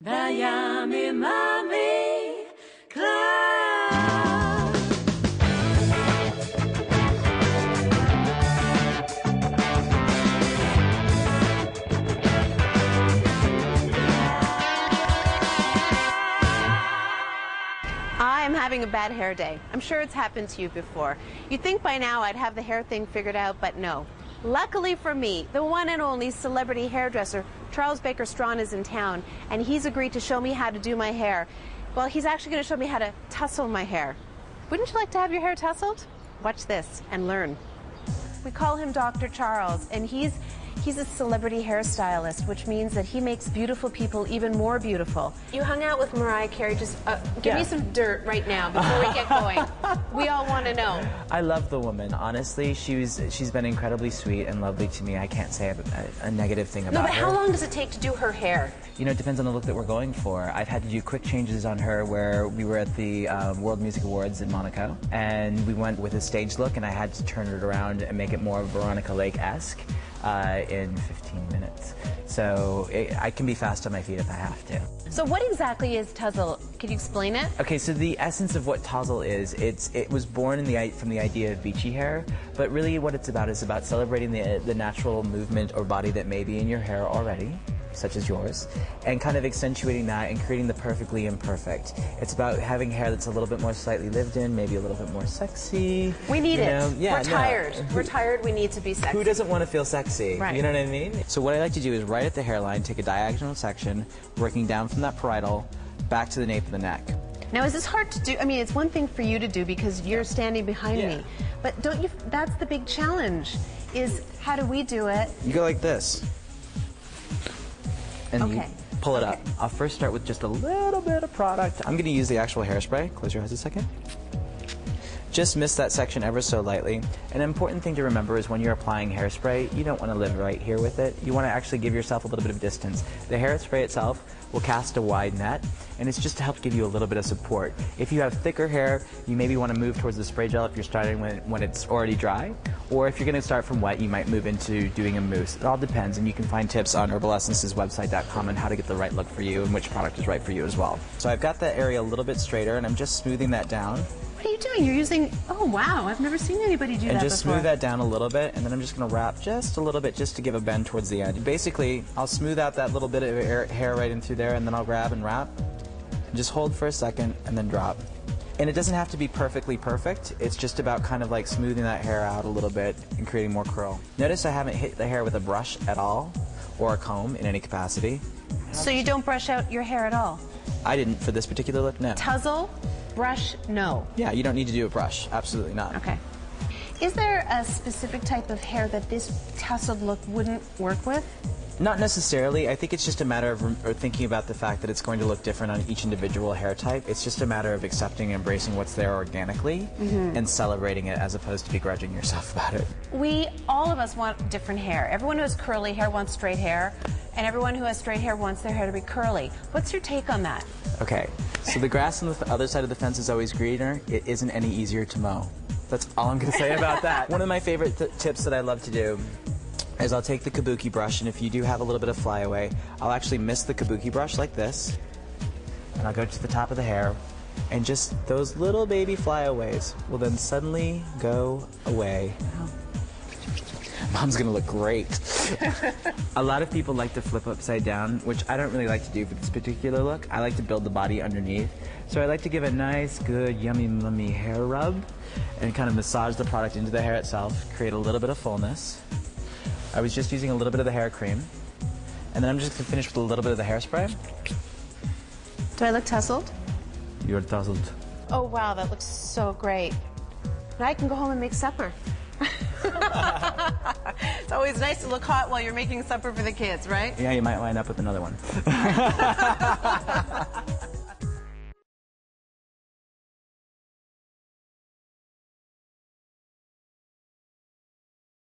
The Yummy Mummy Club. I'm having a bad hair day. I'm sure it's happened to you before. You'd think by now I'd have the hair thing figured out, but no. Luckily for me, the one and only celebrity hairdresser, Charles Baker Strawn, is in town, and he's agreed to show me how to do my hair. Well, he's actually going to show me how to tussle my hair. Wouldn't you like to have your hair tousled? Watch this and learn. We call him Dr. Charles, and he's a celebrity hairstylist, which means that he makes beautiful people even more beautiful. You hung out with Mariah Carey. Just give me some dirt right now before we get going. We all want to know. I love the woman. Honestly, she's been incredibly sweet and lovely to me. I can't say a negative thing about her. No, but how long does it take to do her hair? You know, it depends on the look that we're going for. I've had to do quick changes on her where we were at the World Music Awards in Monaco, and we went with a stage look, and I had to turn it around and make it more Veronica Lake-esque. In 15 minutes. So I can be fast on my feet if I have to. So what exactly is Tousle? Can you explain it? Okay, so the essence of what Tousle is, it was born from the idea of beachy hair, but really what it's about is about celebrating the natural movement or body that may be in your hair already, such as yours, and kind of accentuating that and creating the perfectly imperfect. It's about having hair that's a little bit more slightly lived in, maybe a little bit more sexy. We need it. Yeah, we're tired. We're tired. We need to be sexy. Who doesn't want to feel sexy? Right. You know what I mean? So what I like to do is right at the hairline, take a diagonal section, working down from that parietal back to the nape of the neck. Now, is this hard to do? I mean, it's one thing for you to do because you're standing behind me, but don't you? That's the big challenge. Is how do we do it? You go like this. And you pull it up. I'll first start with just a little bit of product. I'm going to use the actual hairspray. Close your eyes a second. Just miss that section ever so lightly. An important thing to remember is when you're applying hairspray, you don't want to live right here with it. You want to actually give yourself a little bit of distance. The hairspray itself will cast a wide net, and it's just to help give you a little bit of support. If you have thicker hair, you maybe want to move towards the spray gel if you're starting when it's already dry, or if you're going to start from wet, you might move into doing a mousse. It all depends, and you can find tips on herbalessenceswebsite.com on how to get the right look for you and which product is right for you as well. So I've got that area a little bit straighter, and I'm just smoothing that down. What are you doing? You're using, oh wow, I've never seen anybody do that before. And just smooth that down a little bit, and then I'm just going to wrap just a little bit just to give a bend towards the end. Basically, I'll smooth out that little bit of hair right in through there, and then I'll grab and wrap. And just hold for a second, and then drop. And it doesn't have to be perfectly perfect. It's just about kind of like smoothing that hair out a little bit and creating more curl. Notice I haven't hit the hair with a brush at all, or a comb in any capacity. So you don't brush out your hair at all? I didn't for this particular look, no. Tousle? Brush, no. Yeah, you don't need to do a brush. Absolutely not. Okay. Is there a specific type of hair that this tousled look wouldn't work with? Not necessarily. I think it's just a matter of thinking about the fact that it's going to look different on each individual hair type. It's just a matter of accepting and embracing what's there organically and celebrating it as opposed to begrudging yourself about it. All of us want different hair. Everyone who has curly hair wants straight hair, and everyone who has straight hair wants their hair to be curly. What's your take on that? Okay, so the grass on the other side of the fence is always greener. It isn't any easier to mow. That's all I'm going to say about that. One of my favorite tips that I love to do is I'll take the kabuki brush, and if you do have a little bit of flyaway, I'll actually miss the kabuki brush like this, and I'll go to the top of the hair, and just those little baby flyaways will then suddenly go away. Mom's gonna look great. A lot of people like to flip upside down, which I don't really like to do for this particular look. I like to build the body underneath. So I like to give a nice, good, yummy mummy hair rub and kind of massage the product into the hair itself, create a little bit of fullness. I was just using a little bit of the hair cream. And then I'm just gonna finish with a little bit of the hairspray. Do I look tousled? You're tousled. Oh wow, that looks so great. Now I can go home and make supper. It's always nice to look hot while you're making supper for the kids, right? Yeah, you might wind up with another one.